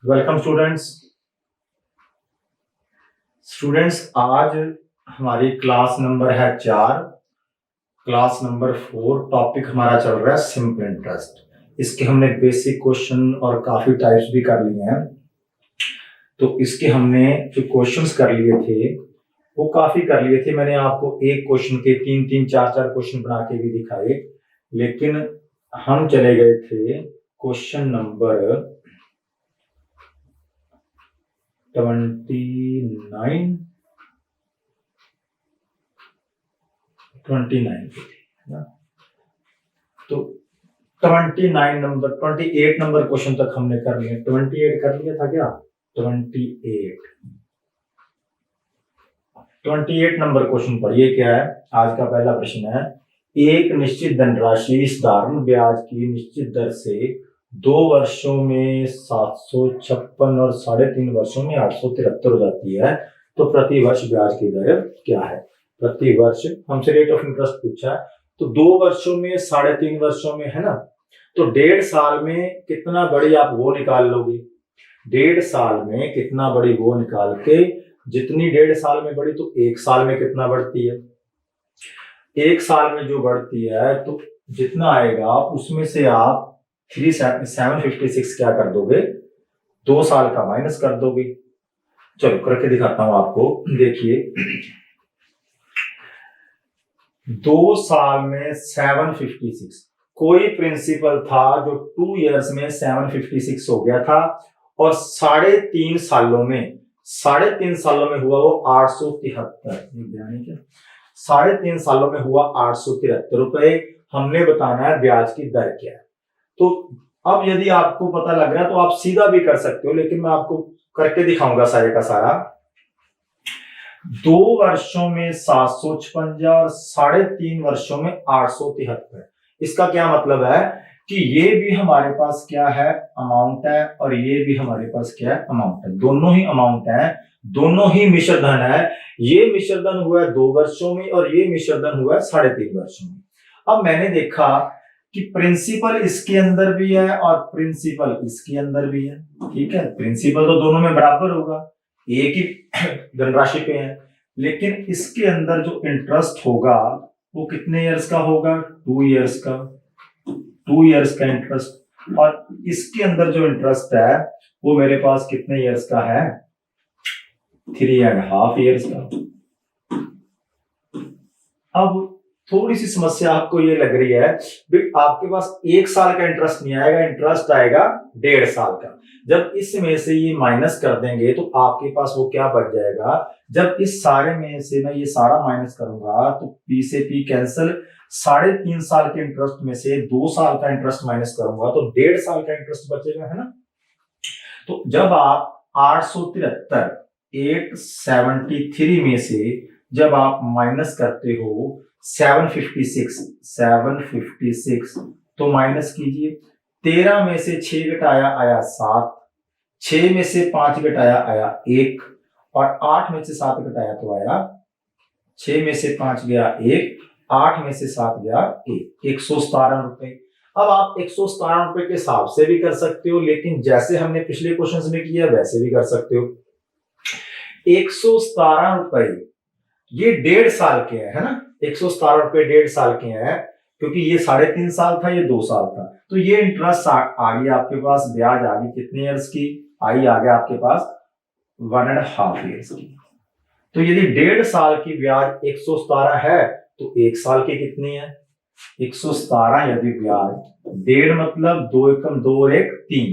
Welcome students आज हमारी class number है 4, क्लास नंबर 4। टॉपिक हमारा चल रहा है सिंपल इंटरेस्ट। इसके हमने बेसिक क्वेश्चन और काफी टाइप्स भी कर लिए हैं। तो इसके हमने जो क्वेश्चंस कर लिए थे वो काफी कर लिए थे। मैंने आपको एक क्वेश्चन के 3-3, 4-4 क्वेश्चन बना के भी दिखाए, लेकिन हम चले गए थे क्वेश्चन नंबर 29 पे थे ना। तो 28 नंबर क्वेश्चन तक हमने कर लिया। 28 कर लिया था क्या? 28 नंबर क्वेश्चन पर ये क्या है? आज का पहला प्रश्न है, एक निश्चित धनराशि साधारण ब्याज की निश्चित दर से 2 वर्षों में 756 और 3.5 वर्षों में 873 हो जाती है, तो प्रति वर्ष ब्याज की दर क्या है? प्रति वर्ष हमसे रेट ऑफ इंटरेस्ट पूछा है, तो 2 वर्षों में 3.5 वर्षों में है ना, तो 1.5 साल में कितना बड़ी आप वो निकाल लोगे। 1.5 साल में कितना बड़ी वो निकाल के, जितनी 1.5 साल में बढ़ी तो 1 साल में कितना बढ़ती है। 1 साल में जो बढ़ती है तो जितना आएगा उसमें से आप 756 क्या कर दोगे, 2 साल का माइनस कर दोगे। चलो करके दिखाता हूं आपको। देखिए 2 साल में 756, कोई प्रिंसिपल था जो 2 इयर्स में 756 हो गया था, और 3.5 सालों में हुआ वो 873। यानी क्या? 3.5 सालों में हुआ 873 रुपए। हमने बताना है ब्याज की दर क्या है। तो अब यदि आपको पता लग रहा है तो आप सीधा भी कर सकते हो, लेकिन मैं आपको करके दिखाऊंगा सारे का सारा। 2 वर्षों में 756 और 3.5 वर्षों में 873। इसका क्या मतलब है कि ये भी हमारे पास क्या है, अमाउंट है, और ये भी हमारे पास क्या है, अमाउंट है। दोनों ही अमाउंट है, दोनों ही मिश्र धन है। ये मिश्र धन हुआ है 2 वर्षों में और ये मिश्र धन हुआ है 3.5 वर्षों में। अब मैंने देखा कि प्रिंसिपल इसके अंदर भी है और प्रिंसिपल इसके अंदर भी है। ठीक है, प्रिंसिपल तो दोनों में बराबर होगा, एक ही धनराशि पे है, लेकिन इसके अंदर जो इंटरेस्ट होगा वो कितने इयर्स का होगा? 2 इयर्स का। 2 इयर्स का इंटरेस्ट। और इसके अंदर जो इंटरेस्ट है वो मेरे पास कितने इयर्स का है? 3.5 इयर्स का। अब थोड़ी सी समस्या आपको ये लग रही है भी आपके पास 1 साल का इंटरेस्ट नहीं आएगा, इंटरेस्ट आएगा 1.5 साल का। जब इसमें से ये माइनस कर देंगे तो आपके पास वो क्या बच जाएगा? जब इस सारे में से मैं ये सारा माइनस करूंगा तो पी से पी कैंसिल, 3.5 साल के इंटरेस्ट में से 2 साल का इंटरेस्ट माइनस करूंगा तो 1.5 साल का इंटरेस्ट बचेगा, है ना। तो जब आप 873 में से जब आप माइनस करते हो 756, तो माइनस कीजिए। 13 में से 6 घटाया आया 7, 6 में से 5 घटाया आया 1, और 8 में से 7 घटाया तो आया 6 में से 5 गया 1, 8 में से 7 गया 1, 117 रुपए। अब आप 117 रुपए के हिसाब से भी कर सकते हो, लेकिन जैसे हमने पिछले क्वेश्चन में किया वैसे भी कर सकते हो। 117 रुपए ये 1.5 साल के है ना। 117 रुपए 1.5 साल के हैं, क्योंकि ये 3.5 साल था, ये 2 साल था। तो ये इंटरेस्ट आ गई आपके पास, ब्याज आ गई कितने इयर्स की? आ गया आपके पास 1.5 इयर्स की। तो यदि 1.5 साल की ब्याज 117 है तो 1 साल की कितनी है? 117 यदि ब्याज 1.5 मतलब 2 एकम 2 और 1 3,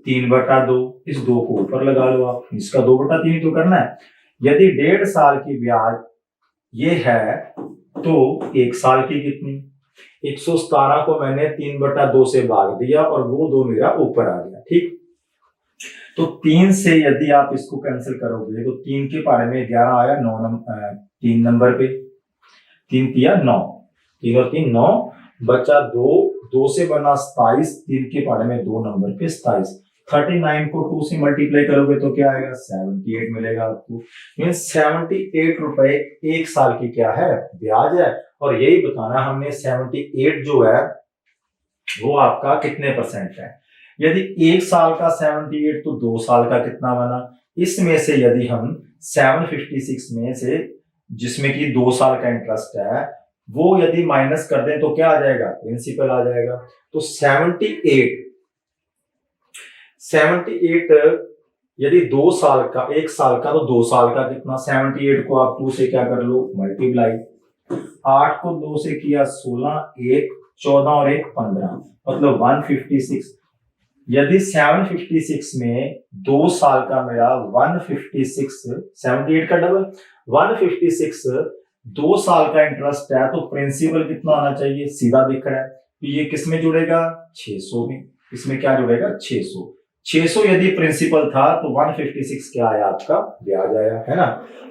3/2। इस 2 को ऊपर लगा लो आप, इसका 2/3 तो करना है। यदि 1.5 साल की ब्याज ये है तो 1 साल की कितनी? 117 को मैंने 3/2 से भाग दिया और वो 2 मेरा ऊपर आ गया। ठीक, तो 3 से यदि आप इसको कैंसिल करोगे तो 3 के पारे में 11 आया, 3 नंबर पे 3 तिया 9, 3 और 3 9, बचा 2 से बना 27, 3 के पारे में 2 नंबर पे 27। 39 को 2 से मल्टीप्लाई करोगे तो क्या आएगा? 78 मिलेगा आपको। मीन 78 रुपए 1 साल की क्या है? ब्याज है। और यही बताना हमने 78 जो है वो आपका कितने परसेंट है। यदि 1 साल का 78 तो 2 साल का कितना बना। इसमें से यदि हम 756 में से जिसमें कि 2 साल का इंटरेस्ट है वो यदि माइनस कर दें तो क्या आ जाएगा, प्रिंसिपल आ जाएगा। तो 78 यदि 2 साल का, 1 साल का तो 2 साल का कितना, 78 को आप 2 से क्या कर लो, मल्टीप्लाई। 8 को 2 से किया 16, 1 14 और 1 15, मतलब 156। यदि 756 में 2 साल का मेरा 156, 78 का डबल 156 2 साल का इंटरेस्ट है तो प्रिंसिपल कितना आना चाहिए, सीधा दिख रहा है। तो ये किस में जुड़ेगा, 600 में। इसमें क्या जुड़ेगा, 600 यदि प्रिंसिपल था तो 156 क्या आया, आपका ब्याज आया, है ना।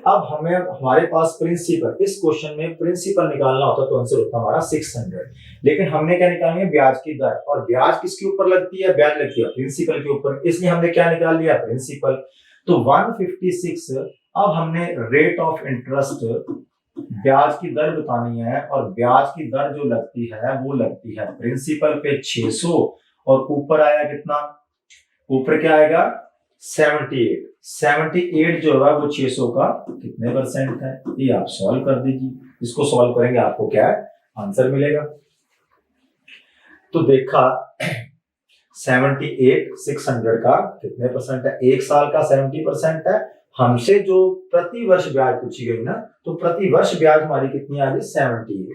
अब हमारे पास प्रिंसिपल, इस क्वेश्चन में प्रिंसिपल निकालना होता तो आंसर होता हमारा 600, लेकिन हमने क्या निकालनी है, ब्याज की दर। और ब्याज किसके ऊपर लगती है, ब्याज लगती है प्रिंसिपल के ऊपर, इसलिए हमने क्या निकाल लिया, प्रिंसिपल। तो 156, अब हमने रेट ऑफ इंटरेस्ट, ब्याज की दर बतानी है, और ब्याज की दर जो लगती है वो लगती है प्रिंसिपल पे 600, और ऊपर आया कितना, ऊपर क्या आएगा 78 जो है वो 600 का कितने परसेंट है, ये आप सॉल्व कर दीजिए। इसको सॉल्व करेंगे आपको क्या है, आंसर मिलेगा। तो देखा 78 600 का कितने परसेंट है, 1 साल का 70% है। हमसे जो प्रति वर्ष ब्याज पूछी गई ना, तो प्रति वर्ष ब्याज हमारी कितनी आ गई, 78।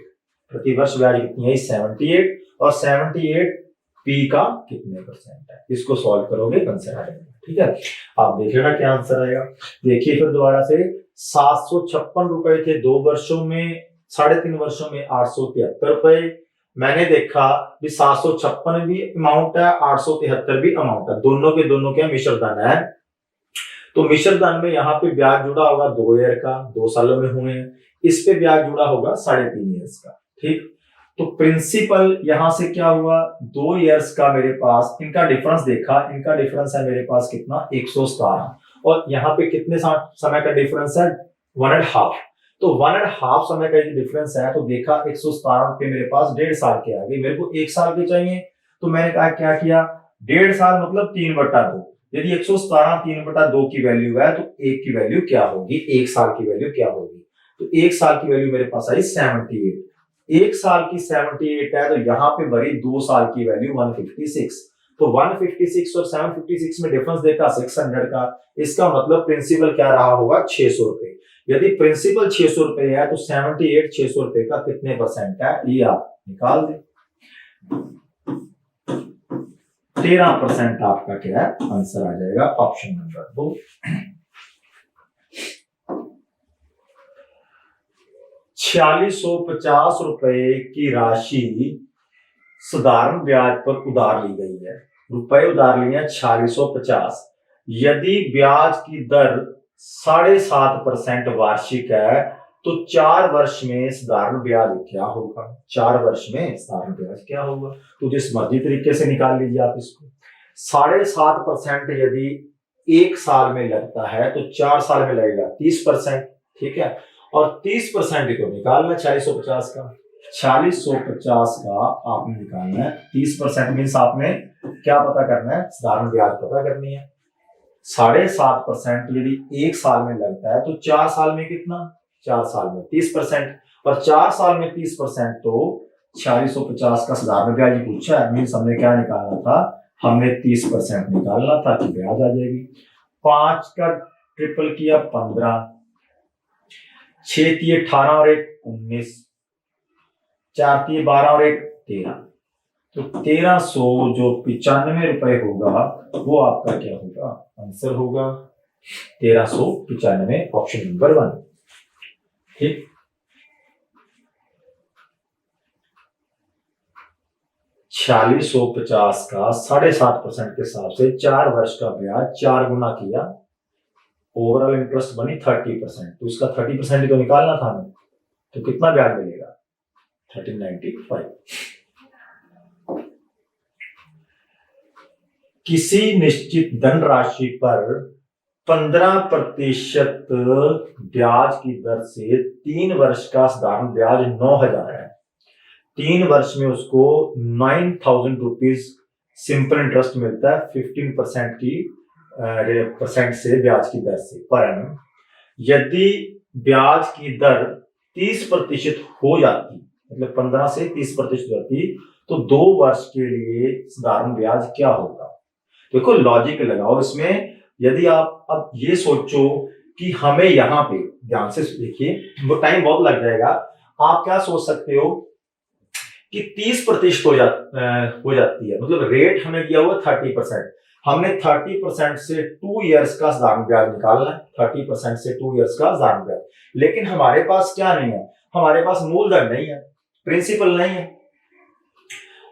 प्रति वर्ष ब्याज कितनी है, 78, और 78 पी का कितने परसेंट है, इसको सॉल्व करोगे आंसर आ जाएगा। ठीक है, आप देखिएगा क्या आंसर आएगा। देखिए फिर दोबारा से, 756 रुपए थे 2 वर्षों में, 3.5 वर्षों में 873 रुपए। मैंने देखा कि 756 भी अमाउंट है, 873 भी अमाउंट है, दोनों के दोनों क्या मिश्र धन है। तो मिश्र धन में यहाँ पे ब्याज जुड़ा होगा 2 ईयर का, 2 सालों में हुए हैं, इस पे ब्याज जुड़ा होगा 3.5 ईयर्स का। ठीक, तो प्रिंसिपल यहां से क्या हुआ, 2 इयर्स का मेरे पास, इनका डिफरेंस देखा, इनका डिफरेंस है मेरे पास कितना, 117, और यहाँ पे कितने समय का डिफरेंस है, 1.5। तो 1.5 समय का ये डिफरेंस है, तो देखा 117 पे मेरे पास 1.5 साल के आ गए, मेरे को 1 साल के चाहिए, तो मैंने कहा क्या किया, 1.5 साल मतलब 3/2। यदि 117 3/2 की वैल्यू है तो 1 की वैल्यू क्या होगी, 1 साल की वैल्यू क्या होगी। तो 1 साल की वैल्यू मेरे पास आई 78, 1 साल की 78 है, तो यहाँ पे भरी 2 साल की वैल्यू 156। तो 156 और 756 में डिफरेंस देखा 600 का, इसका मतलब प्रिंसिपल क्या रहा होगा, 600 रुपए। यदि प्रिंसिपल 600 रुपए है तो 78 600 रुपए का कितने परसेंट है, ये आप निकाल दे। 13% आपका क्या है, आंसर आ जाएगा, ऑप्शन नंबर 2। 4650 रुपए की राशि साधारण ब्याज पर उधार ली गई है, रुपए उधार लिए हैं 4650। यदि ब्याज की दर 7.5% वार्षिक है तो 4 वर्ष में साधारण ब्याज क्या होगा, 4 वर्ष में साधारण ब्याज क्या होगा। तो जिस मर्जी तरीके से निकाल लीजिए आप इसको। 7.5% यदि 1 साल में लगता है तो 4 साल में लगेगा 30%। ठीक है, और 30% को निकालना 4650 का, 4650 का आपने निकालना है 30%, मीन्स आपने क्या पता करना है, साधारण ब्याज पता करनी है। 7.5% यदि 1 साल में लगता है तो 4 साल में कितना, 4 साल में 30%, और 4 साल में 30% तो 4650 का साधारण ब्याज पूछा है, मीन्स हमने क्या निकालना था, हमने 30% निकालना था कि ब्याज आ जाएगी। 5 का ट्रिपल किया 15, 6 तिये 18 और 1 19, 4 तिये 12 और 1 13, तो 1395 रुपए होगा, वो आपका क्या होगा, आंसर होगा 1395, ऑप्शन नंबर 1। ठीक, 4650 का 7.5% के हिसाब से 4 वर्ष का ब्याज 4 गुना किया, ओवरऑल इंटरेस्ट बनी 30%, तो इसका 30% ही तो निकालना था हमें, तो कितना ब्याज मिलेगा, 1395। किसी निश्चित धनराशि पर 15% ब्याज की दर से 3 वर्ष का साधारण ब्याज 9000 है, 3 वर्ष में उसको 9000 रुपीज सिंपल इंटरेस्ट मिलता है 15% की परसेंट से ब्याज की दर से पर एनम। यदि ब्याज की दर 30% हो जाती, मतलब 15 से 30% होती, तो 2 वर्ष के लिए साधारण ब्याज क्या होगा? देखो लॉजिक लगाओ इसमें। यदि आप अब ये सोचो कि हमें यहाँ पे ध्यान से देखिए, वो टाइम बहुत लग जाएगा। आप क्या सोच सकते हो कि 30% हो जाती है, मतलब रेट हमें दिया हुआ 30%, हमने 30% से 2 इयर्स का साधारण ब्याज निकालना है, 30% से 2 इयर्स का साधारण ब्याज। लेकिन हमारे पास क्या नहीं है, हमारे पास मूलधन नहीं है, प्रिंसिपल नहीं है।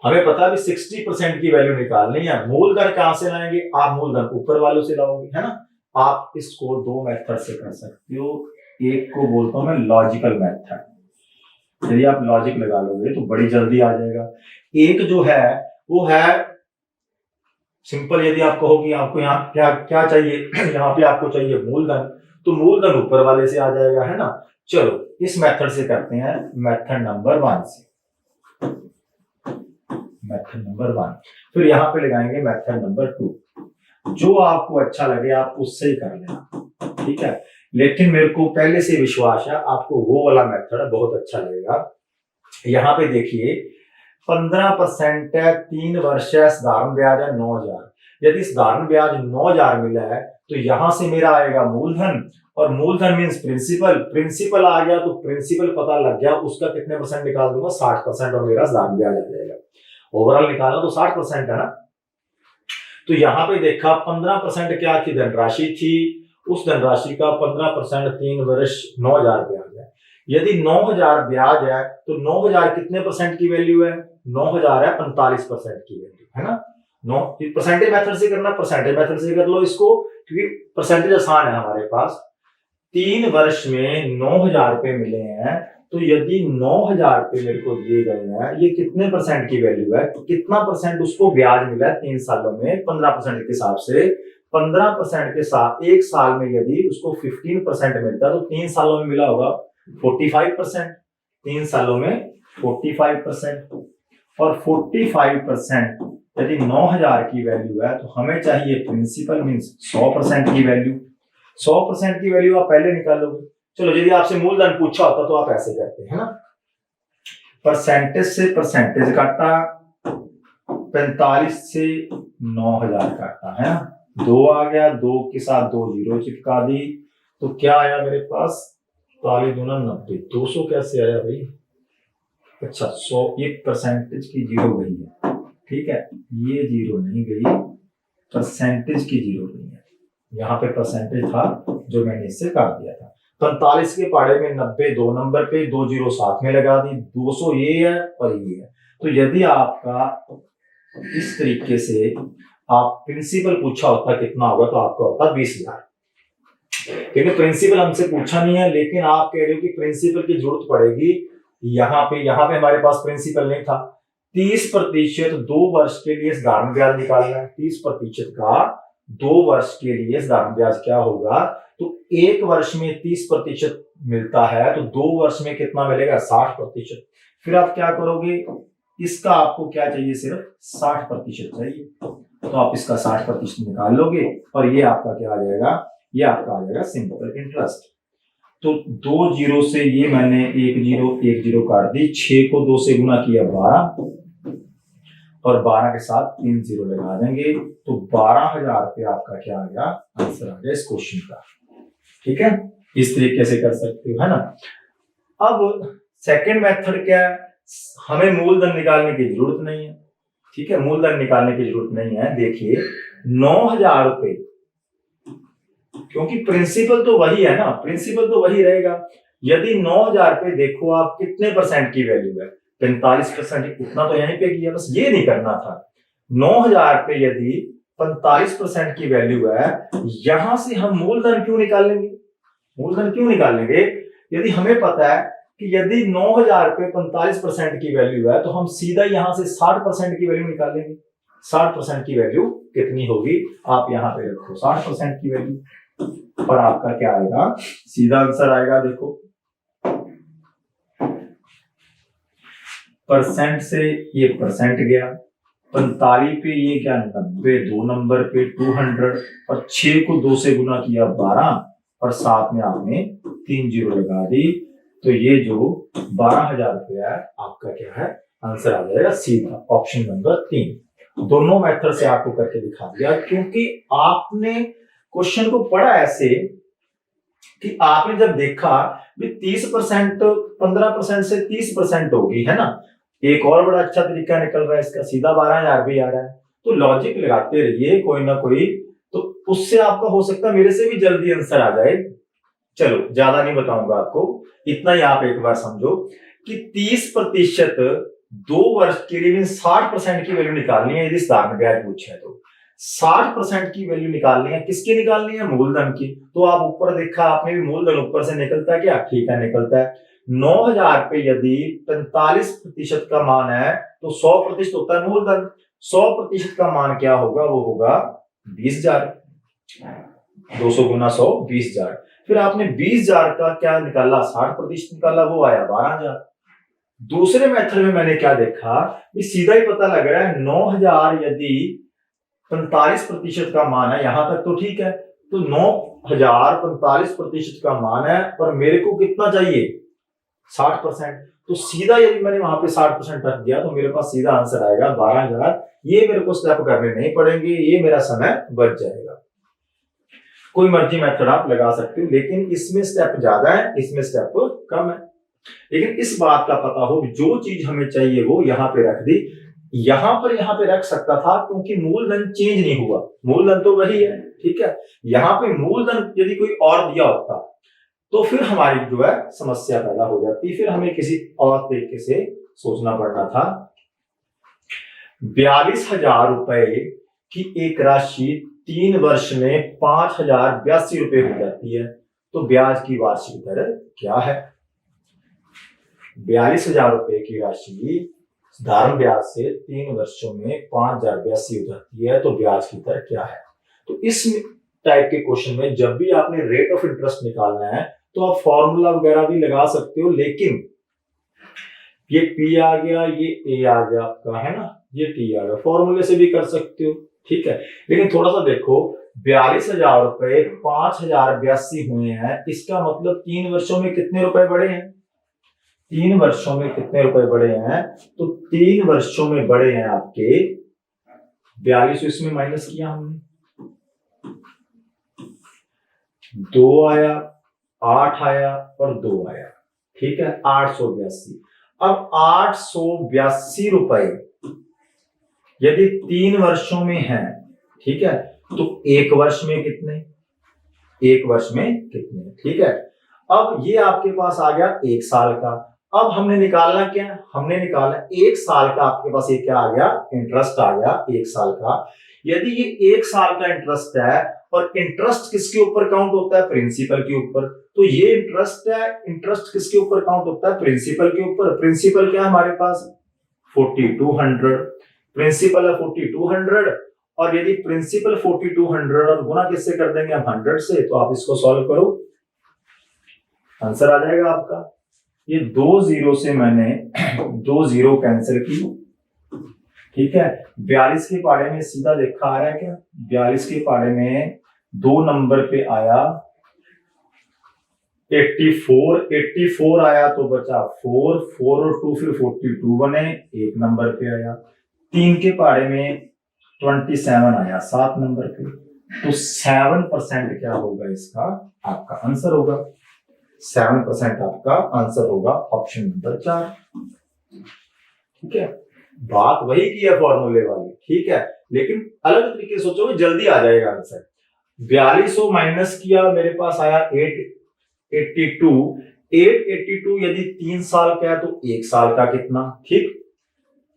हमें पता है 60% की वैल्यू निकालनी है। मूलधन कहां से लाएंगे? आप मूलधन ऊपर वालों से लाओगे, है ना। आप इसको 2 मेथड से कर सकते हो। एक को बोलता हूं मैं लॉजिकल मेथड। यदि आप लॉजिक लगा लोगे तो बड़ी जल्दी आ जाएगा। एक जो है वो है सिंपल। यदि आप कहो कि आपको यहाँ क्या क्या चाहिए यहाँ पे आपको चाहिए मूलधन, तो मूलधन ऊपर वाले से आ जाएगा, है ना। चलो इस मेथड से करते हैं, मेथड नंबर 1 से। मेथड नंबर 1 फिर यहाँ पे लगाएंगे मेथड नंबर 2। जो आपको अच्छा लगे आप उससे ही कर लेना, ठीक है। लेकिन मेरे को पहले से विश्वास है आपको वो वाला मेथड बहुत अच्छा लगेगा। यहाँ पे देखिए 15% है, 3 वर्ष है, साधारण ब्याज है 9,000। यदि साधारण ब्याज 9,000 मिला है तो यहां से मेरा आएगा मूलधन, और मूलधन मीन्स प्रिंसिपल। प्रिंसिपल आ गया तो प्रिंसिपल पता लग गया, उसका कितने परसेंट निकाल दूंगा? 60%, और मेरा साधारण ब्याज आ जाएगा। ओवरऑल निकालना तो 60% है ना। तो यहाँ पे देखा 15% क्या थी? धनराशि थी। उस धनराशि का 15% 3 वर्ष 9,000 ब्याज है। यदि 9,000 ब्याज है तो 9,000 कितने परसेंट की वैल्यू है? 9,000 है 45% की वैल्यू, है ना। परसेंटेज मेथड से करना, परसेंटेज मेथड से कर लो इसको, क्योंकि परसेंटेज आसान है हमारे पास। 3 वर्ष में 9,000 रुपए मिले हैं, तो यदि 9,000 रुपए मेरे को दिए गए हैं, ये कितने परसेंट की वैल्यू है? कितना परसेंट उसको ब्याज मिला है 3 सालों में? 15% के हिसाब से 15% के साथ एक साल में यदि उसको 15% मिलता है तो 3 सालों में मिला होगा 45%। 3 सालों में 45%, और 45% यदि 9,000 की वैल्यू है तो हमें चाहिए प्रिंसिपल मीन्स 100% की वैल्यू। 100% की वैल्यू आप पहले निकालोगे। चलो यदि आपसे मूलधन पूछा होता तो आप ऐसे करते हैं ना, परसेंटेज से परसेंटेज काटा, 45 से 9,000 काटा, है ना। 2 आ गया, 2 के साथ 2 जीरो चिपका दी, तो क्या आया मेरे पास? 45 दूना 90। 200 कैसे आया भाई? अच्छा 100, ये परसेंटेज की जीरो गई है, ठीक है। ये जीरो नहीं गई, परसेंटेज की जीरो गई है। यहाँ पे परसेंटेज था जो मैंने इससे काट दिया था। 45 के पाड़े में 90 2 नंबर पे, 2 जीरो साथ में लगा दी, 200 ये है और ये है। तो यदि आपका इस तरीके से आप प्रिंसिपल पूछा होता कितना होगा तो आपका होता 20,000। क्योंकि प्रिंसिपल हमसे पूछा नहीं है, लेकिन आप कह रहे हो कि प्रिंसिपल की जरूरत पड़ेगी। यहाँ पे हमारे पास प्रिंसिपल नहीं था। 30% 2 वर्ष के लिए साधारण ब्याज निकालना है। 30% का 2 वर्ष के लिए साधारण ब्याज क्या होगा? तो 1 वर्ष में 30% मिलता है तो 2 वर्ष में कितना मिलेगा? 60%। फिर आप क्या करोगे? इसका आपको क्या चाहिए? सिर्फ 60% चाहिए, तो आप इसका 60% निकाल लोगे और ये आपका क्या आ जाएगा? ये आपका आ जाएगा सिंपल इंटरेस्ट। तो 2 जीरो से ये मैंने 1 जीरो काट दी, 6 को 2 से गुना किया 12, और 12 के साथ 3 जीरो लगा देंगे, तो 12,000 रुपये आपका क्या आ गया? आंसर आ गया इस क्वेश्चन का, ठीक है। इस तरीके से कर सकते हो, है ना। अब सेकंड मेथड क्या है? हमें मूलधन निकालने की जरूरत नहीं है, ठीक है। मूलधन निकालने की जरूरत नहीं है। देखिए 9,000 रुपए, क्योंकि प्रिंसिपल तो वही है ना, प्रिंसिपल तो वही रहेगा। यदि 9,000 रुपए देखो आप कितने परसेंट की वैल्यू है? 45%। इतना तो यहीं पे किया, बस ये नहीं करना था। 9,000 रुपए यदि 45% की वैल्यू है, यहां से हम मूलधन क्यों निकालेंगे? मूलधन क्यों निकालेंगे? यदि हमें पता है कि यदि 9,000 रुपए 45% की वैल्यू है तो हम सीधा यहां से 60% की वैल्यू निकालेंगे। 60% की वैल्यू कितनी होगी? आप यहां पे रखो 60% की वैल्यू, और आपका क्या आएगा? सीधा आंसर आएगा। देखो परसेंट से ये परसेंट गया, 45 पे ये क्या 90, 2 नंबर पे 200 और 6 को 2 से गुना किया 12 और साथ में आपने 3 जीरो लगा दी। तो ये जो 12,000 रुपया है आपका क्या है आंसर आ जाएगा सीधा ऑप्शन नंबर 3। दोनों मेथड से आपको करके दिखा दिया, क्योंकि आपने क्वेश्चन को पढ़ा ऐसे कि आपने जब देखा भी 30% 15% से 30% होगी, है ना। एक और बड़ा अच्छा तरीका निकल रहा है इसका, सीधा 12,000 भी आ रहा है। तो लॉजिक लगाते रहिए कोई ना कोई, तो उससे आपका हो सकता है मेरे से भी जल्दी आंसर आ जाए। चलो ज्यादा नहीं बताऊंगा आपको, इतना ही आप एक बार समझो कि 30% 2 वर्ष के लिए 60% की वैल्यू निकालनी है। यदि साधारण ब्याज पूछे तो 60% की वैल्यू निकालनी है, किसकी निकालनी है मूलधन की। तो आप ऊपर देखा आपने भी मूलधन ऊपर से निकलता है क्या, ठीक है निकलता है। 9,000 पे यदि 45% का मान है तो 100% होता है मूलधन। 100% का मान क्या होगा, वो होगा 20,000। 200 गुना 100 20,000। फिर आपने 20,000 का क्या निकाला, 60% निकाला, वो आया 12,000। दूसरे मेथड में मैंने क्या देखा, सीधा ही पता लग रहा है 9,000 यदि 45% का मान है, यहां तक तो ठीक है। तो 9,000 45% का मान है और मेरे को कितना चाहिए 60%। तो सीधा यदि मैंने वहां पे 60% रख दिया तो मेरे पास सीधा आंसर आएगा 12,000। ये मेरे को स्टेप करने नहीं पड़ेंगे, ये मेरा समय बच जाएगा। कोई मर्जी मेथड आप लगा सकते हो, लेकिन इसमें स्टेप ज्यादा है, इसमें स्टेप कम है। लेकिन इस बात का पता हो जो चीज हमें चाहिए वो यहां पे रख दी। यहां पे रख सकता था क्योंकि मूलधन चेंज नहीं हुआ, मूलधन तो वही है, ठीक है। यहां पे मूलधन यदि कोई और दिया होता तो फिर हमारी जो है समस्या पैदा हो जाती, फिर हमें किसी और तरीके से सोचना पड़ना था। 42,000 रुपए की एक राशि 3 वर्ष में 5,082 रुपए हो जाती है, तो ब्याज की वार्षिक दर क्या है। 42,000 रुपए की राशि साधारण ब्याज से 3 वर्षों में 5,082 हो जाती है, तो ब्याज की दर क्या है। तो इस टाइप के क्वेश्चन में जब भी आपने रेट ऑफ इंटरेस्ट निकालना है तो आप फॉर्मूला वगैरह भी लगा सकते हो, लेकिन ये P आ गया, ये A आ गया आपका, है ना, ये T आ गया, फॉर्मूले से भी कर सकते हो, ठीक है। लेकिन थोड़ा सा देखो 42,000 रुपए 5,082 हुए हैं, इसका मतलब 3 वर्षों में कितने रुपए बढ़े हैं, 3 वर्षों में कितने रुपए बढ़े हैं, तो 3 वर्षों में बढ़े हैं आपके 42, इसमें माइनस किया हमने, 2 आया, 8 आया और 2 आया, ठीक है, 882। अब 882 रुपए यदि 3 वर्षों में है, ठीक है, तो 1 वर्ष में कितने, 1 वर्ष में कितने, ठीक है। अब ये आपके पास आ गया 1 साल का। अब हमने निकालना क्या, हमने निकाला 1 साल का, आपके पास ये क्या आ गया, इंटरेस्ट आ गया 1 साल का। यदि ये 1 साल का इंटरेस्ट है और इंटरेस्ट किसके ऊपर काउंट होता है, प्रिंसिपल के ऊपर, तो ये इंटरेस्ट है, इंटरेस्ट किसके ऊपर काउंट होता है, प्रिंसिपल के ऊपर। प्रिंसिपल क्या है हमारे पास 4200, प्रिंसिपल है 4200, और यदि प्रिंसिपल 4200 और गुना किससे कर देंगे हम 100 से, तो आप इसको सॉल्व करो, आंसर आ जाएगा आपका। ये 2 जीरो से मैंने 2 जीरो कैंसिल की, ठीक है। 42 के पाड़े में सीधा देखा आ रहा है क्या, 42 के पाड़े में 2 नंबर पे आया 84 आया, तो बचा 4 और 2 फिर 42 बने, 1 नंबर पे आया। 3 के पाड़े में 27 आया 7 नंबर पे, तो 7% क्या होगा इसका, आपका आंसर होगा 7% आपका आंसर होगा ऑप्शन नंबर 4, ठीक है। बात वही की है फॉर्मूले वाली, ठीक है, लेकिन अलग तरीके से सोचोगे जल्दी आ जाएगा आंसर। 4200 माइनस किया, मेरे पास आया 882। 882 यदि 3 साल का है तो 1 साल का कितना, ठीक।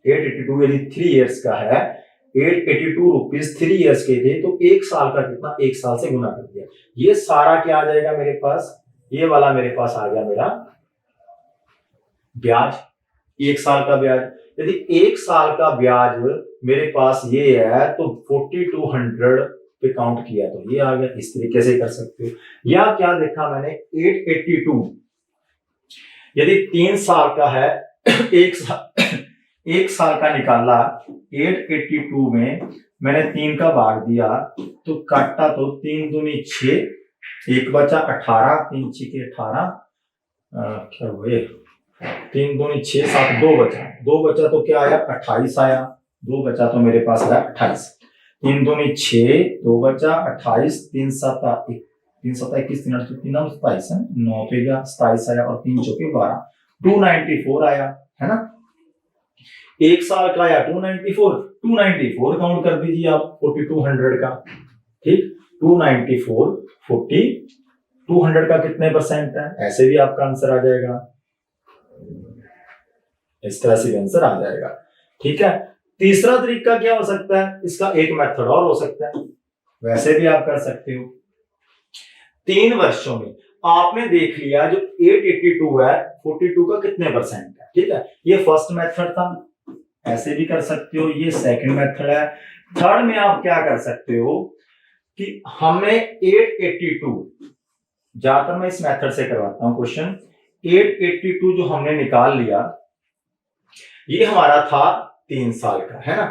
882 यदि 3 इयर्स का है, 882 रुपीज 3 इयर्स के थे, तो 1 साल का कितना, 1 साल से गुना कर दिया। ये सारा क्या आ जाएगा मेरे पास, ये वाला मेरे पास आ गया मेरा ब्याज, 1 साल का ब्याज। यदि 1 साल का ब्याज मेरे पास ये है तो 4200 पे काउंट किया तो ये आ गया, इस तरीके से कर सकते हो। या क्या देखा मैंने 882 यदि 3 साल का है, 1 साल का निकाला, 882 में मैंने 3 का भाग दिया तो काटा तो 3 दूनी 6, 1 बचा 18, 3 6 18, क्या हुए 3 दूनी 6 7, 2 बचा तो क्या आया 28 आया, 2 बचा तो मेरे पास आया 28, 3 दूनी 6, 2 बचा 28, 3 7 3 7 21, 3 8 3 27 है, 9 पे गया 27 आया और 3 चौके 12, 294 आया है ना। 1 साल का आया 294 काउंट कर दीजिए आप 4200 का, ठीक 294 4200 का कितने परसेंट है, ऐसे भी आपका आंसर आ जाएगा, इस तरह से भी आंसर आ जाएगा, ठीक है। तीसरा तरीका क्या हो सकता है, इसका एक मेथड और हो सकता है, वैसे भी आप कर सकते हो। 3 वर्षों में आपने देख लिया जो 882 है 42 का कितने परसेंट है, ठीक है, ये फर्स्ट मेथड था, ऐसे भी कर सकते हो, ये सेकंड मेथड है। थर्ड में आप क्या कर सकते हो कि हमें 882, ज्यादातर मैं इस मेथड से करवाता हूं क्वेश्चन, 882 जो हमने निकाल लिया ये हमारा था 3 साल का, है ना।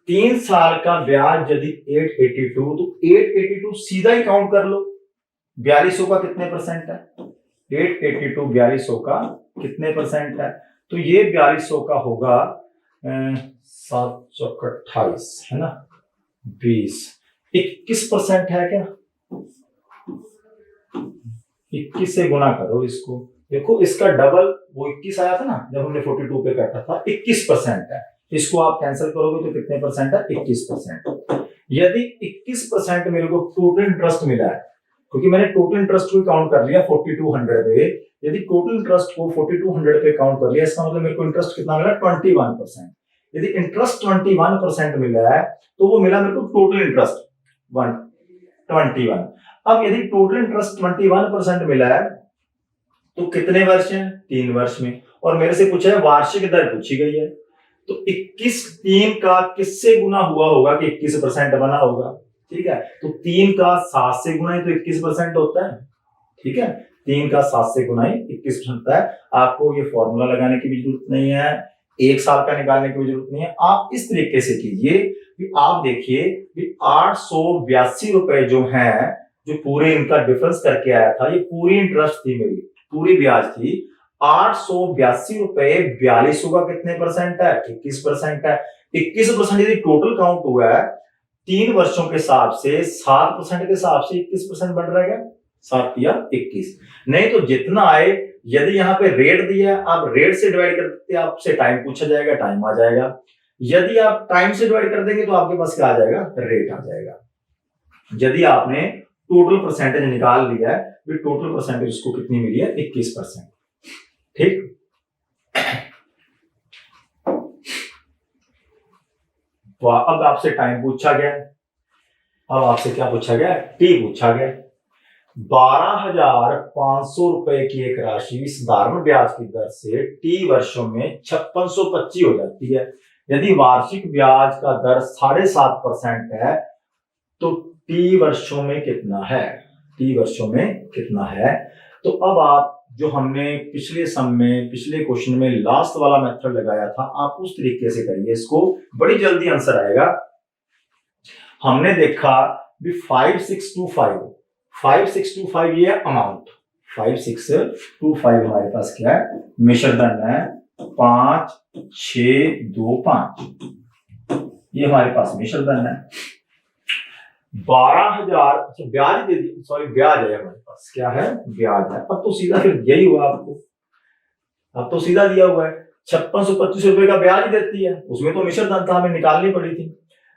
3 साल का ब्याज यदि 882 तो 882 सीधा ही काउंट कर लो, 4200 का कितने परसेंट है, 882 4200 का कितने परसेंट है, तो ये 4200 का होगा 7 चौक 28 है ना, 20, 21% है क्या, 21 से गुना करो इसको, देखो इसका डबल वो 21 आया था ना जब हमने 42 पे काटा था, 21% है, इसको आप कैंसिल करोगे तो कितने परसेंट है, 21%। यदि 21% मेरे को टोटल इंटरेस्ट मिला है, क्योंकि मैंने टोटल इंटरेस्ट को काउंट कर लिया 4200 पे, यदि टोटल इंटरेस्ट को 4200 पे काउंट कर लिया, इसका मतलब मेरे को इंटरेस्ट कितना मिला 21%। यदि इंटरेस्ट 21% मिला है तो वो मिला मेरे को टोटल इंटरेस्ट 21। अब यदि टोटल इंटरेस्ट 21% मिला है तो कितने वर्ष हैं, 3 वर्ष में, और मेरे से पूछा है वार्षिक दर पूछी गई है, तो 21 3 का किससे गुना हुआ होगा कि 21% बना होगा, ठीक है, तो 3 का 7 से गुना ही तो 21% होता है, ठीक है, 3 का 7 से गुना ही 21% होता है। आपको ये फॉर्मूला लगाने की भी जरूरत नहीं है, 1 साल का निकालने की भी जरूरत नहीं है, आप इस तरीके से कीजिए कि आप देखिए कि 882 रुपए जो है, जो पूरे इनका डिफरेंस करके आया था, ये पूरी इंटरेस्ट थी मेरी, पूरी ब्याज थी, 882 रुपए 4200 का कितने परसेंट है, 21% है। 21% यदि टोटल काउंट हुआ है 3 वर्षों के हिसाब से 7% के हिसाब से 21% बढ़ रहा है, 7 या 21, नहीं तो जितना आए, यदि यहाँ पे रेट दिया है आप रेट से डिवाइड कर देते, आपसे टाइम पूछा जाएगा, टाइम आ जाएगा, यदि आप टाइम से डिवाइड कर देंगे तो आपके पास क्या आ जाएगा, रेट आ जाएगा। यदि आपने टोटल परसेंटेज निकाल लिया है, तो टोटल परसेंटेज उसको कितनी मिली है, 21%, ठीक। तो अब आपसे टाइम पूछा गया, अब आपसे क्या पूछा गया, टी पूछा गया। 12,500 रुपए की एक राशि साधारण ब्याज की दर से टी वर्षों में 5625 हो जाती है। यदि वार्षिक ब्याज का दर 7.5% है तो टी वर्षों में कितना है, टी वर्षों में कितना है। तो अब आप जो हमने पिछले सम में, पिछले क्वेश्चन में लास्ट वाला मेथड लगाया था, आप उस तरीके से करिए, इसको बड़ी जल्दी आंसर आएगा। हमने देखा भी 5625 ये अमाउंट, 5625 हमारे पास क्या है, मिश्र दंड है 5625, ये हमारे पास मिश्र दंड है। 12,000, अच्छा ब्याज दे दी, सॉरी ब्याज है हमारे पास, क्या है, ब्याज है। अब तो सीधा फिर यही हुआ आपको, अब तो सीधा दिया हुआ है, 5625 रुपए का ब्याज ही देती है, उसमें तो मिश्र दंड था, हमें निकालनी पड़ी थी,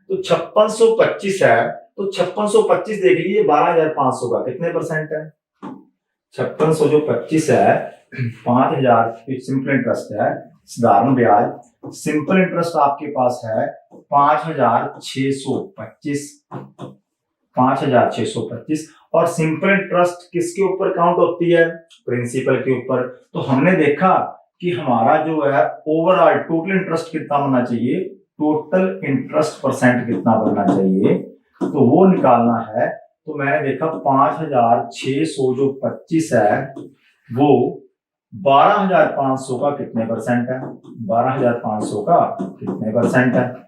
तो 5625 है, तो 5625 देख लीजिए 12,500 का कितने परसेंट है, 5600 जो 25 है, 5,000 सिंपल इंटरेस्ट है, साधारण ब्याज, सिंपल इंटरेस्ट आपके पास है 5,625, 5,625, और सिंपल इंटरेस्ट किसके ऊपर काउंट होती है, प्रिंसिपल के ऊपर। तो हमने देखा कि हमारा जो है ओवरऑल टोटल इंटरेस्ट कितना बनना चाहिए, टोटल इंटरेस्ट परसेंट कितना बनना चाहिए, तो वो निकालना है। तो मैंने देखा 5,625 है वो 12,500 का कितने परसेंट है, 12,500 का कितने परसेंट है।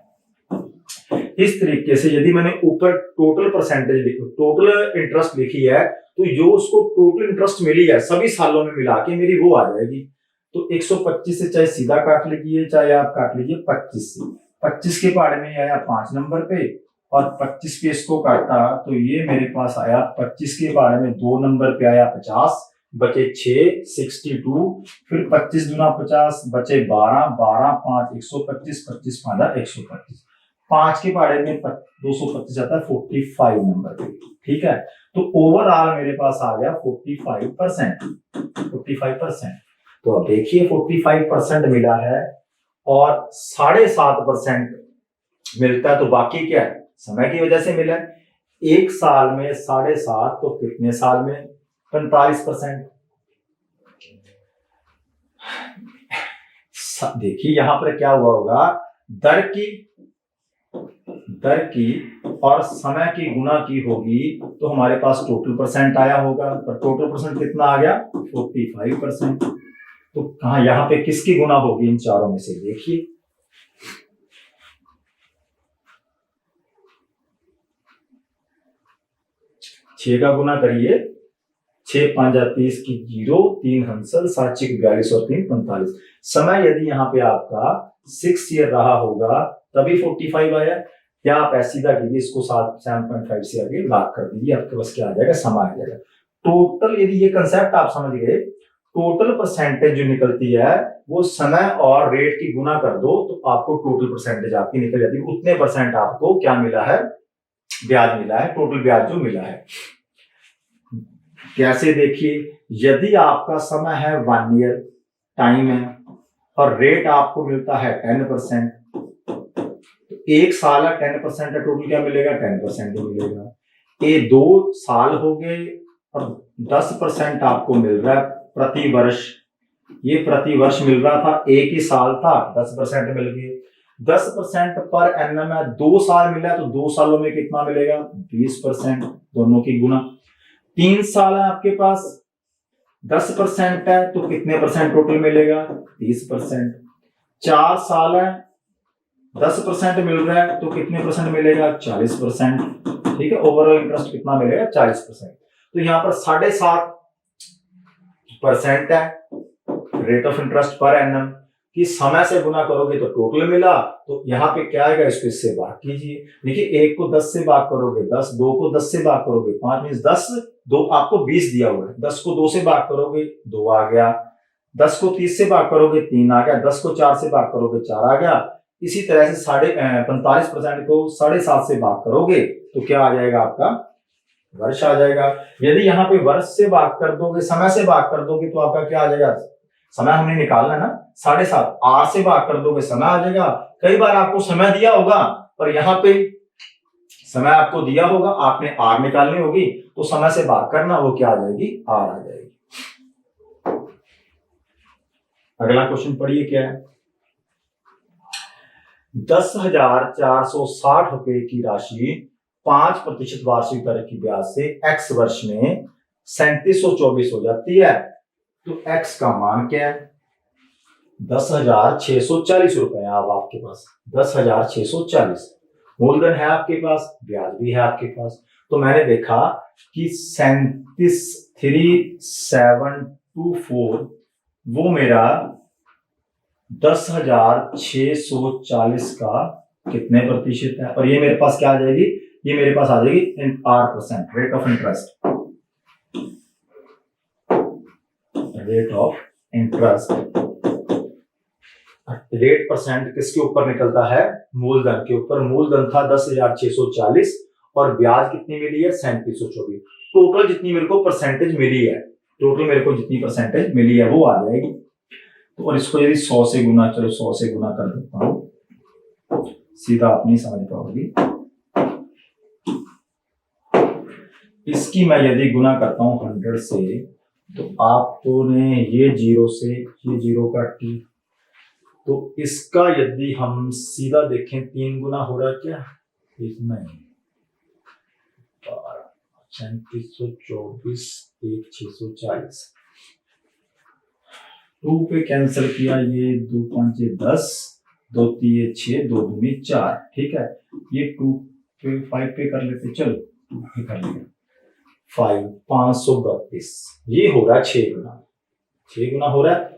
इस तरीके से यदि मैंने ऊपर टोटल परसेंटेज लिखी, टोटल इंटरेस्ट लिखी है, तो जो उसको टोटल इंटरेस्ट मिली है सभी सालों में मिला के मेरी वो आ जाएगी। तो 125 से चाहे सीधा काट लीजिए, चाहे आप काट लीजिए 25 से। 25 के पहाड़े में आया 5 नंबर पे, और 25 पे इसको काटा तो ये मेरे पास आया 25 के पहाड़े में 2 नंबर पे आया 50, बचे 6 62, फिर 25 दूना 50 बचे 12, 12 5 125, 25 5 125, 5 के पहाड़े में 225 आता है 45 नंबर पे। ठीक है, तो ओवरऑल मेरे पास आ गया 45%। 45%, तो अब देखिए 45% मिला है और 7.5% मिलता है, तो बाकी क्या है, समय की वजह से मिला है। एक साल में 7.5, तो कितने साल में 45%। देखिए यहां पर क्या हुआ होगा, दर की और समय की गुना की होगी, तो हमारे पास टोटल परसेंट आया होगा। पर टोटल परसेंट कितना आ गया, 45%। तो कहा यहां पे किसकी गुना होगी इन चारों में से, देखिए 6 का गुना करिए, 6 5 30 की 0, 3 हंसल 7 6 42 और 3 45। समय यदि यहाँ पे आपका 6 ईयर रहा होगा तभी 45 आया, या आप ऐसे सीधा कीजिए इसको 7.5 से आगे भाग कर दीजिए, आपके पास क्या आ जाएगा, समय आ जाएगा। टोटल यदि ये कंसेप्ट आप समझ गए, टोटल परसेंटेज जो निकलती है वो समय और रेट की गुना कर दो तो आपको टोटल परसेंटेज आपकी निकल जाती है। उतने परसेंट आपको क्या मिला है, ब्याज मिला है, टोटल ब्याज जो मिला है। कैसे, देखिए यदि आपका समय है 1 ईयर टाइम है और रेट आपको मिलता है 10%, तो 1 साल है 10% है, टोटल क्या मिलेगा, 10% मिलेगा। ये 2 साल हो गए और 10% आपको मिल रहा है प्रति वर्ष, ये प्रति वर्ष मिल रहा था, एक ही साल था 10% मिल गए। 10% पर एनम है, 2 साल मिला है तो 2 सालों में कितना मिलेगा, 20%, दोनों की गुना। 3 साल है आपके पास, 10% है तो कितने परसेंट टोटल मिलेगा, 30%। 4 साल है, 10% मिल रहा है तो कितने परसेंट मिलेगा, 40%। ठीक है, ओवरऑल इंटरेस्ट कितना मिलेगा, 40%। तो यहाँ पर 7.5% है rate of interest per annum, कि समय से गुना करोगे तो टोटल मिला, तो यहाँ पे क्या आएगा, इसको इससे भाग कीजिए। देखिए 1 को 10 से भाग करोगे 10, 2 को 10 से भाग करोगे 5 मीन 10, 2 आपको 20 दिया हुआ है, 10 को 2 से भाग करोगे 2 आ गया, 10 को 30 से भाग करोगे 3 आ गया, 10 को 4 से भाग करोगे 4 आ गया। इसी तरह से 45% को 7.5 से भाग करोगे तो क्या आ जाएगा, आपका वर्ष आ जाएगा। यदि यहाँ पे वर्ष से भाग कर दोगे, समय से भाग कर दोगे तो आपका क्या आ जाएगा, समय हमने निकालना है ना, 7.5, आर से भाग कर दोगे समय आ जाएगा। कई बार आपको समय दिया होगा पर यहाँ पे समय आपको दिया होगा, आपने आर निकालनी होगी, तो समय से भाग करना, वो क्या आ जाएगी, आर आ जाएगी। अगला क्वेश्चन पढ़िए क्या है, 10,460 रुपए की राशि 5% वार्षिक दर की ब्याज से x वर्ष में 3724 हो जाती है, तो x का मान क्या है, 10,640 रुपए है। अब आपके पास 10,640 मूलधन है आपके पास, ब्याज भी है आपके पास। तो मैंने देखा कि 37,724 वो मेरा 10,640 का कितने प्रतिशत है, और ये मेरे पास क्या आ जाएगी, ये मेरे पास आ जाएगी R%, rate of interest. Rate of interest, rate percent किसके ऊपर निकलता है, मूलधन के ऊपर। मूलधन था 10,640 और ब्याज कितनी मिली है, 3724। टोटल जितनी मेरे को परसेंटेज मिली है, टोटल मेरे को जितनी परसेंटेज मिली है वो आ जाएगी। तो और इसको यदि 100 से गुना, चलो 100 से गुना कर देता हूं, सीधा आप नहीं समझ पाओगी। इसकी मैं यदि गुना करता हूं 100 से, तो आपको ने ये 0 से ये 0 काटी, तो इसका यदि हम सीधा देखें 3 गुना हो रहा है क्या, नहीं, 3724 1,640, 2 पे कैंसिल किया, ये 2 5 10, 2 3 6, 2 2 4, ठीक है। ये 2 पे 5 पे कर लेते, चलो 2 पे कर लिया 5, 532। ये हो रहा है 6 गुना, 6 गुना हो रहा है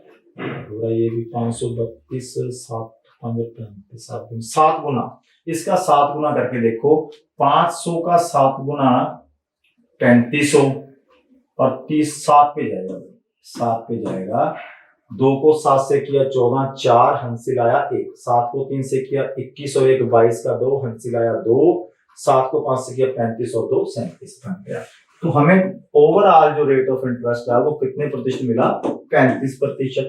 ये भी 532, 7 7 गुना। इसका 7 गुना करके देखो, 500 का 7 गुना 3500, और 30 7 पे जाएगा, 7 पे जाएगा। 2 को 7 से किया 14, 4 हंसिल आया 1, 7 को 3 से किया 21 और 1 22 का 2 हंसिल आया 2, 7 को 5 से किया 35 और 2 37 बन गया। तो हमें ओवरऑल जो रेट ऑफ इंटरेस्ट है वो कितने प्रतिशत मिला, 35%।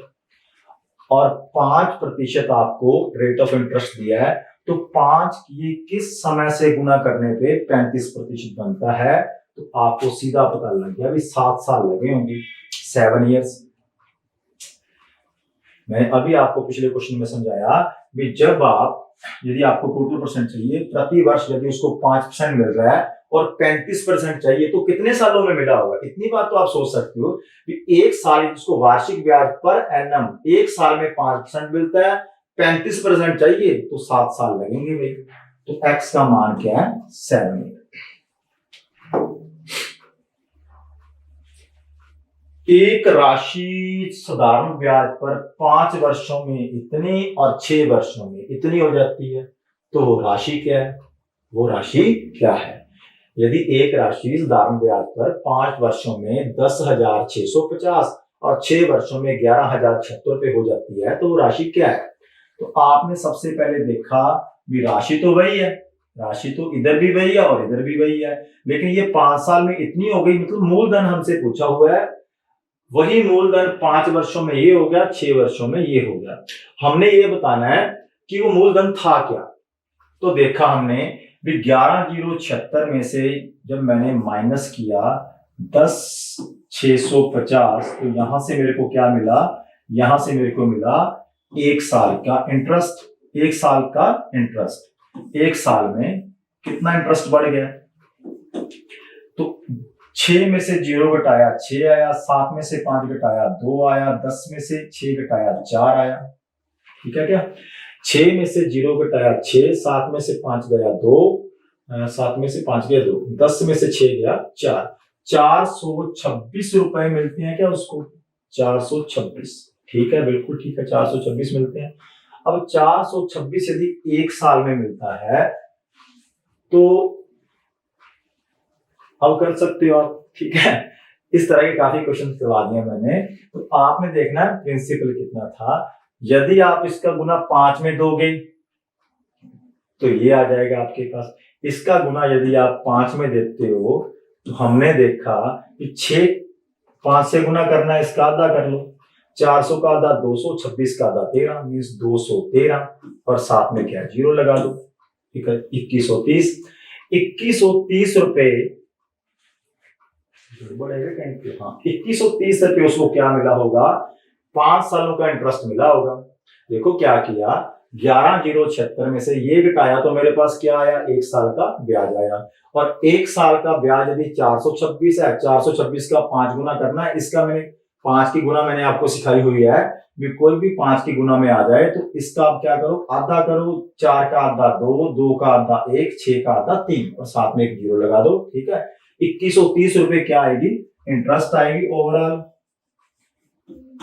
और 5% आपको रेट ऑफ इंटरेस्ट दिया है, तो 5 ये किस समय से गुना करने पे 35% बनता है, तो आपको सीधा पता लग गया अभी 7 साल लगे होंगे, 7 इयर्स। मैंने अभी आपको पिछले क्वेश्चन में समझाया भी जब आप, यदि आपको टोटल परसेंट चाहिए प्रति वर्ष, यदि उसको 5% मिल रहा है और 35% चाहिए, तो कितने सालों में मिला होगा। इतनी बात तो आप सोच सकते हो कि एक साल, जिसको वार्षिक ब्याज पर एनम एक साल में 5% मिलता है, 35% चाहिए तो 7 साल लगेंगे भाई। तो एक्स का मान क्या है, 7। एक राशि साधारण ब्याज पर 5 वर्षों में इतनी और 6 वर्षों में इतनी हो जाती है, तो वो राशि क्या है, वो राशि क्या है। यदि एक राशि साधारण ब्याज पर 5 वर्षों में 10,650 और 6 वर्षों में 11,076 रुपए हो जाती है, तो वो राशि क्या है। तो आपने सबसे पहले देखा भी राशि तो वही है, राशि तो इधर भी वही है और इधर भी वही है, लेकिन ये 5 साल में इतनी हो गई, मतलब मूलधन हमसे पूछा हुआ है, वही मूलधन 5 वर्षों में ये हो गया, 6 वर्षों में ये हो गया। हमने ये बताना है कि वो मूलधन था क्या। तो देखा हमने भी 11,076 में से जब मैंने माइनस किया 10,650, तो यहां से मेरे को क्या मिला, यहां से मेरे को मिला 1 साल का इंटरेस्ट। 1 साल का इंटरेस्ट, 1 साल में कितना इंटरेस्ट बढ़ गया। तो 6 में से 0 घटाया 6 आया, 7 में से 5 घटाया 2 आया, 10 में से 6 घटाया 4 आया, ठीक है क्या। 6 में से 0 घटाया 6, 7 में से 5 गया 2, 7 में से 5 गया 2, 10 में से 6 गया 4, 426 रुपए मिलते हैं क्या उसको, 426, ठीक है, बिल्कुल ठीक है, 426 मिलते हैं। अब 426 यदि 1 साल में मिलता है, तो अब कर सकते हो आप, ठीक है। इस तरह के काफी क्वेश्चन करवा दिए मैंने। तो आपने देखना प्रिंसिपल कितना था। यदि आप इसका गुना 5 में दोगे तो ये आ जाएगा आपके पास। इसका गुना यदि आप 5 में देते हो, तो हमने देखा कि 6 5 से गुना करना है, इसका आधा कर लो, 400 का आधा 200, 26 का आधा 13, मीन्स 213, और साथ में क्या 0 लगा दो, ठीक है। 2130 रुपए, हाँ 2130 रुपए उसको क्या मिला होगा, 5 सालों का इंटरेस्ट मिला होगा। देखो क्या किया, 11,076 में से ये घटाया तो मेरे पास क्या आया, 1 साल का ब्याज आया। और 1 साल का ब्याज यदि 426 है, 426 का 5 गुना करना है। इसका मैंने 5 की गुना मैंने आपको सिखाई हुई है, कोई भी 5 की गुना में आ जाए तो इसका आप क्या करो, आधा करो, 4 का आधा 2, 2 का आधा 1, 6 का आधा 3, और साथ में एक 0 लगा दो, ठीक है। 2130 रुपए क्या आएगी, इंटरेस्ट आएगी ओवरऑल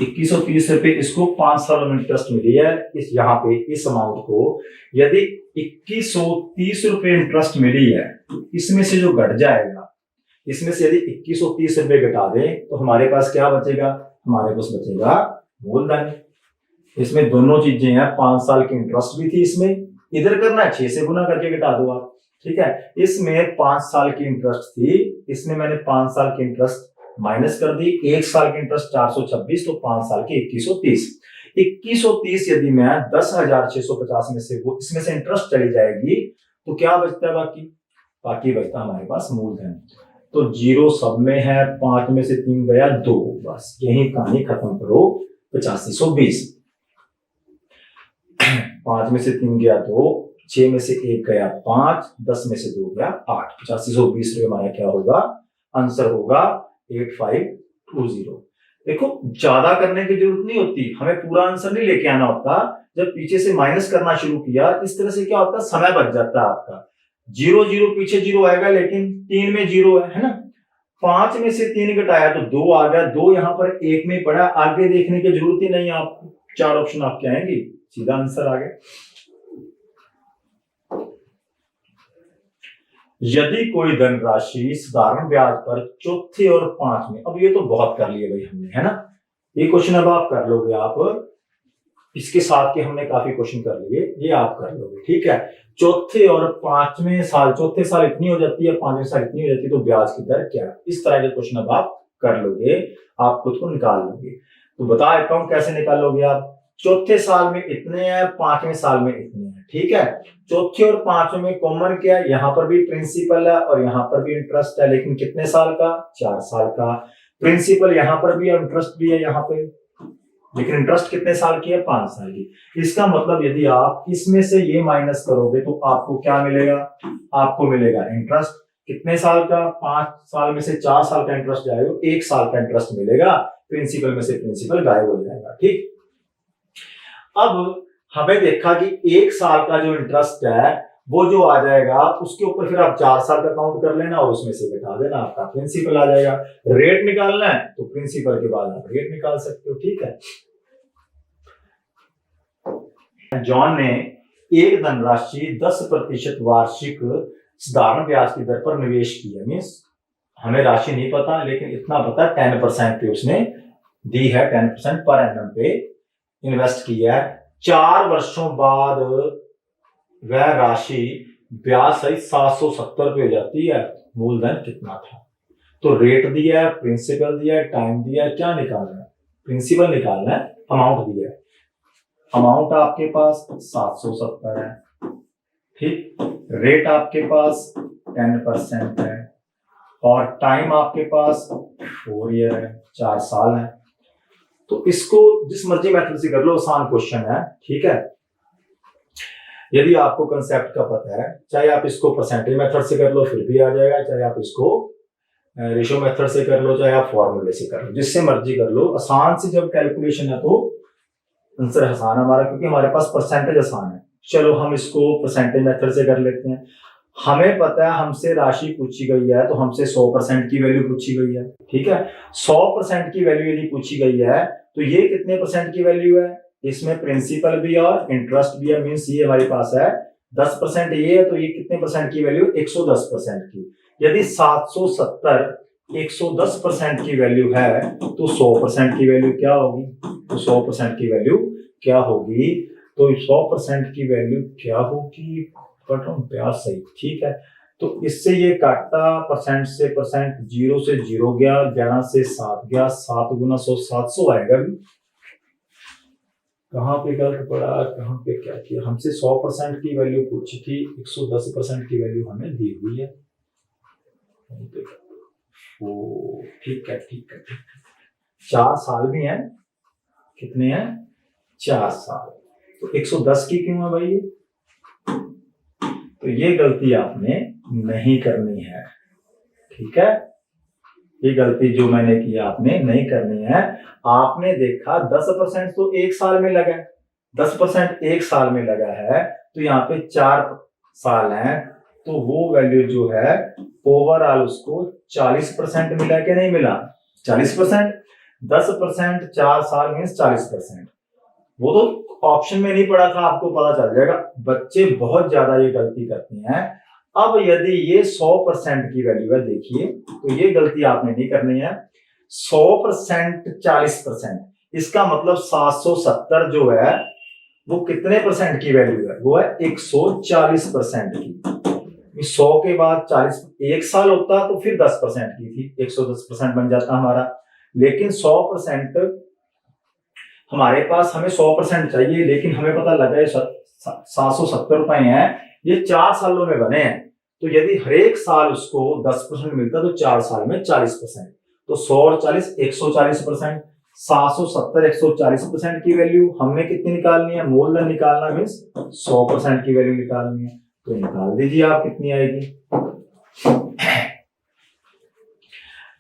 2130 रुपए। इसको 5 सालों में इंटरेस्ट मिली है, इस यहाँ पे इस अमाउंट को यदि 2130 रुपए इंटरेस्ट मिली है, तो इसमें से जो घट जाएगा, इसमें से यदि 2130 रुपए घटा दें तो हमारे पास क्या बचेगा, हमारे पास बचेगा मूलधन। इसमें दोनों चीजें हैं, 5 साल की इंटरेस्ट भी थी, इसमें इधर करना है 6 से गुना करके घटा दो आप, ठीक है। इसमें 5 साल की इंटरेस्ट थी, इसमें मैंने 5 साल की इंटरेस्ट माइनस कर दी, 1 साल की इंटरेस्ट 426, तो 5 साल की 2130। 2130 यदि मैं 10,650 में से वो इसमें से इंटरेस्ट चली जाएगी, तो क्या बचता है, बाकी बचता हमारे पास मूलधन। तो 0 सब में है, 5 में से 3 गया 2, बस यही कहानी खत्म करो। 8520, 5 में से 3 गया 2, 6 में से 1 गया 5, 10 में से 2 गया 8, 8520 रुपए हमारा क्या होगा, आंसर होगा 8520। देखो ज्यादा करने की जरूरत नहीं होती, हमें पूरा आंसर नहीं लेके आना होता। जब पीछे से माइनस करना शुरू किया इस तरह से क्या होता है, समय बच जाता है आपका। 0 0 पीछे 0 आएगा, लेकिन 3 में 0 है ना। 5 में से 3 घटाया तो 2 आ गया, 2 यहाँ पर 1 में पड़ा, आगे देखने की जरूरत ही नहीं आपको, 4 ऑप्शन आपके आएंगे, सीधा आंसर आ गया। यदि कोई धनराशि साधारण ब्याज पर चौथे और पांचवें, अब ये तो बहुत कर लिए भाई हमने, है ना। ये क्वेश्चन अब आप कर लोगे, आप इसके साथ के हमने काफी क्वेश्चन कर लिए, ये आप कर लोगे, ठीक है। चौथे और पांचवें साल, चौथे साल इतनी हो जाती है, पांचवें साल इतनी हो जाती है, तो ब्याज की दर क्या है, इस तरह के क्वेश्चन अब आप कर लोगे, आप खुद को निकाल लोगे। तो बता देता हूं कैसे निकालोगे आप। चौथे साल में इतने हैं, पांचवें साल में इतने हैं, ठीक है। चौथे और पांचवें में कॉमन क्या है, यहाँ पर भी प्रिंसिपल है और यहाँ पर भी इंटरेस्ट है, लेकिन कितने साल का, 4 साल का। प्रिंसिपल यहाँ पर भी है, इंटरेस्ट भी है यहाँ पे, लेकिन इंटरेस्ट कितने साल की है, 5 साल की। इसका मतलब यदि आप इसमें से ये माइनस करोगे तो आपको क्या मिलेगा, आपको मिलेगा इंटरेस्ट कितने साल का, 5 साल में से 4 साल का इंटरेस्ट जाएगा, 1 साल का इंटरेस्ट मिलेगा, प्रिंसिपल में से प्रिंसिपल गायब हो जाएगा, ठीक। अब हमें देखा कि 1 साल का जो इंटरेस्ट है वो जो आ जाएगा, उसके ऊपर फिर आप 4 साल का काउंट कर लेना और उसमें से घटा देना, आपका प्रिंसिपल आ जाएगा। रेट निकालना है तो प्रिंसिपल के बाद आप रेट निकाल सकते हो, ठीक है। जॉन ने एक धनराशि 10% वार्षिक साधारण ब्याज की दर पर निवेश किया। मीन्स हमें राशि नहीं पता, लेकिन इतना पता 10% पे उसने दी है, 10% पर एनम पे इन्वेस्ट किया है। 4 वर्षों बाद वह राशि ब्याज सहित 770 रुपये हो जाती है। मूलधन कितना था, तो रेट दिया है, प्रिंसिपल दिया है, टाइम दिया है, क्या निकालना है, प्रिंसिपल निकालना है, अमाउंट दिया है। अमाउंट आपके पास 770 है, ठीक। रेट आपके पास 10% है और टाइम आपके पास 4 ईयर है, 4 साल है। तो इसको जिस मर्जी मेथड से कर लो, आसान क्वेश्चन है, ठीक है। यदि आपको कंसेप्ट का पता है, चाहे आप इसको परसेंटेज मेथड से कर लो फिर भी आ जाएगा, चाहे आप इसको रेशियो मेथड से कर लो, चाहे आप फॉर्मूले से कर लो, जिससे मर्जी कर लो। आसान से जब कैलकुलेशन है तो आंसर आसान है हमारा, क्योंकि हमारे पास परसेंटेज आसान है। चलो हम इसको परसेंटेज मेथड से कर लेते हैं। हमें पता है हमसे राशि पूछी गई है तो हमसे 100% की वैल्यू पूछी गई है, ठीक है। 100% की वैल्यू यदि पूछी गई है तो ये कितने परसेंट की वैल्यू है, इसमें प्रिंसिपल भी और इंटरेस्ट भी है। मीन्स ये हमारे पास है 10% ये है, तो ये कितने परसेंट की वैल्यू, 110% की। यदि 770 110% की वैल्यू है तो 100% की वैल्यू क्या होगी, तो 100% की वैल्यू क्या होगी, तो 100% की वैल्यू क्या होगी, ब्याज सही, ठीक है। तो इससे ये काटा, परसेंट से परसेंट, 0 से 0 गया, 11 से 7 गया, 7 गुना 100 700 आएगा। भी कहाँ पे गलत पड़ा, कहाँ पे क्या किया, हमसे 100% की वैल्यू पूछी थी, 110% की वैल्यू हमें दी हुई है। ओ ठीक है, ठीक है, ठीक है। 4 साल भी हैं, कितने हैं, 4 साल। तो 110 की क्यों है भाई ये, तो ये गलती आपने नहीं करनी है, ठीक है। ये गलती जो मैंने की आपने नहीं करनी है। आपने देखा 10% तो 1 साल में लगा है, 10% 1 साल में लगा है, तो यहाँ पे 4 साल हैं, तो वो वैल्यू जो है ओवरऑल उसको 40% मिला कि नहीं मिला, 40%। 10% 4 साल मीन्स 40%। वो तो ऑप्शन में नहीं पड़ा था, आपको पता चल जाएगा। बच्चे बहुत ज्यादा ये गलती करते हैं। अब यदि ये 100% की वैल्यू है, देखिए, तो ये गलती आपने नहीं करनी है। 100% 40%, इसका मतलब 770 जो है वो कितने परसेंट की वैल्यू है, वो है 140% की। 100 के बाद 40, 1 साल होता तो फिर 10% की थी, 110% बन जाता हमारा। लेकिन 100% हमारे पास, हमें 100% चाहिए, लेकिन हमें पता लगा 770 रुपए हैं, ये 4 सालों में बने हैं। तो यदि हर एक साल उसको 10% मिलता तो 4 साल में 40%, तो 100 और 40 140%। 770 140% की वैल्यू हमने कितनी निकालनी है, मूलधन निकालना मीन्स 100% की वैल्यू निकालनी है, तो निकाल दीजिए आप कितनी आएगी।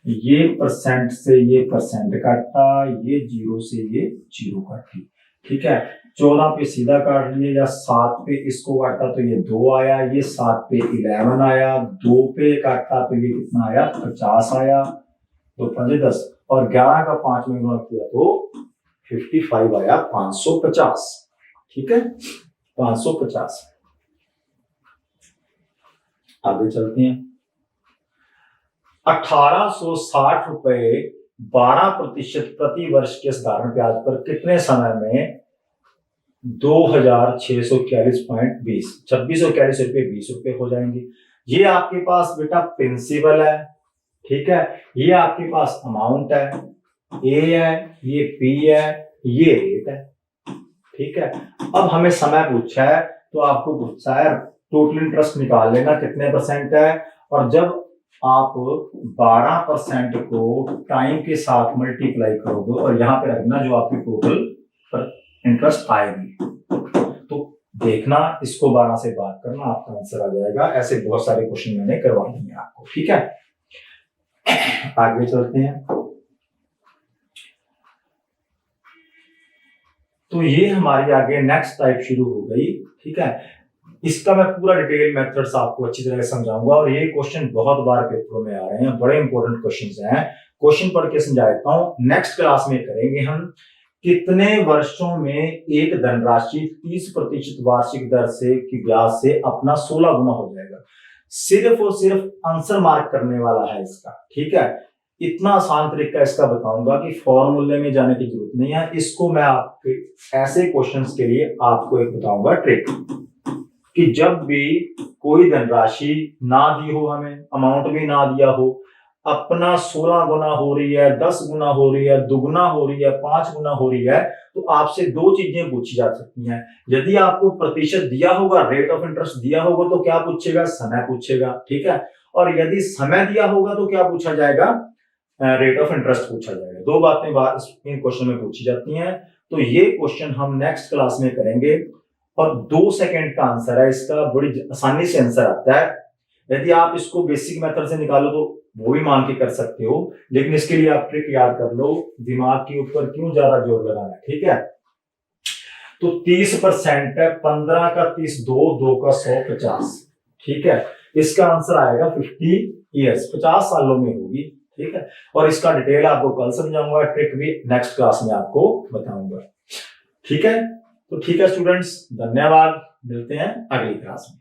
ये परसेंट से ये परसेंट काटा, ये 0 से ये 0 काटी, ठीक है। 14 पे सीधा काट लिए, या 7 पे इसको काटा तो ये 2 आया, ये 7 पे 11 आया, 2 पे काटा तो ये कितना आया 50 आया, 2 5 10, और 11 का 5 में गुणा किया तो 55 आया, 550, ठीक है, 550। आगे चलते हैं। 1860 रुपए 12% प्रति वर्ष के साधारण ब्याज पर कितने समय में 2641.20 2641 रुपये 20 रुपए हो जाएंगे। ये आपके पास बेटा प्रिंसिपल है, ठीक है, ये आपके पास अमाउंट है, ए है, ये पी है, ये रेट है, ठीक है। अब हमें समय पूछा है, तो आपको पूछा है टोटल इंटरेस्ट निकाल लेना कितने परसेंट है, और जब आप 12% को टाइम के साथ मल्टीप्लाई करोगे और यहां पे रखना जो आपकी टोटल इंटरेस्ट आएगी, तो देखना इसको 12 से बात करना, आपका आंसर आ जाएगा। ऐसे बहुत सारे क्वेश्चन मैंने करवा दिए आपको, ठीक है। आगे चलते हैं। तो ये हमारी आगे नेक्स्ट टाइप शुरू हो गई, ठीक है। इसका मैं पूरा डिटेल मेथड्स आपको अच्छी तरह से समझाऊंगा, और ये क्वेश्चन बहुत बार पेपरों में आ रहे हैं, बड़े इंपॉर्टेंट क्वेश्चंस हैं। क्वेश्चन पढ़ के समझा देता हूं। नेक्स्ट क्लास में करेंगे हम कितने वर्षों में एक धनराशि 30% वार्षिक दर से की ब्याज से अपना 16 गुना हो जाएगा। सिर्फ और सिर्फ आंसर मार्क करने वाला है इसका, ठीक है। इतना आसान तरीका इसका बताऊंगा कि फॉर्मूले में जाने की जरूरत नहीं है। इसको मैं आपके ऐसे क्वेश्चंस के लिए आपको एक बताऊंगा ट्रिक, कि जब भी कोई धनराशि ना दी हो, हमें अमाउंट भी ना दिया हो, अपना 16 गुना हो रही है, 10 गुना हो रही है, दुगुना हो रही है, 5 गुना हो रही है, तो आपसे दो चीजें पूछी जा सकती हैं। यदि आपको प्रतिशत दिया होगा, रेट ऑफ इंटरेस्ट दिया होगा, तो क्या पूछेगा, समय पूछेगा, ठीक है। और यदि समय दिया होगा तो क्या पूछा जाएगा, रेट ऑफ इंटरेस्ट पूछा जाएगा। दो बातें इन क्वेश्चन में पूछी जाती हैं। तो ये क्वेश्चन हम नेक्स्ट क्लास में करेंगे, और 2 सेकंड का आंसर है इसका, बड़ी आसानी से आंसर आता है। यदि आप इसको बेसिक मेथड से निकालो तो वो भी मान के कर सकते हो, लेकिन इसके लिए आप ट्रिक याद कर लो, दिमाग के ऊपर क्यों ज्यादा जोर लगाना है, ठीक है। तो 30% है, 15 का 30, 2 का 100, 50, ठीक है। इसका आंसर आएगा 50 ईयर्स, 50 सालों में होगी, ठीक है। और इसका डिटेल आपको कल समझाऊंगा, ट्रिक भी नेक्स्ट क्लास में आपको बताऊंगा, ठीक है। तो ठीक है स्टूडेंट्स, धन्यवाद, मिलते हैं अगली क्लास में।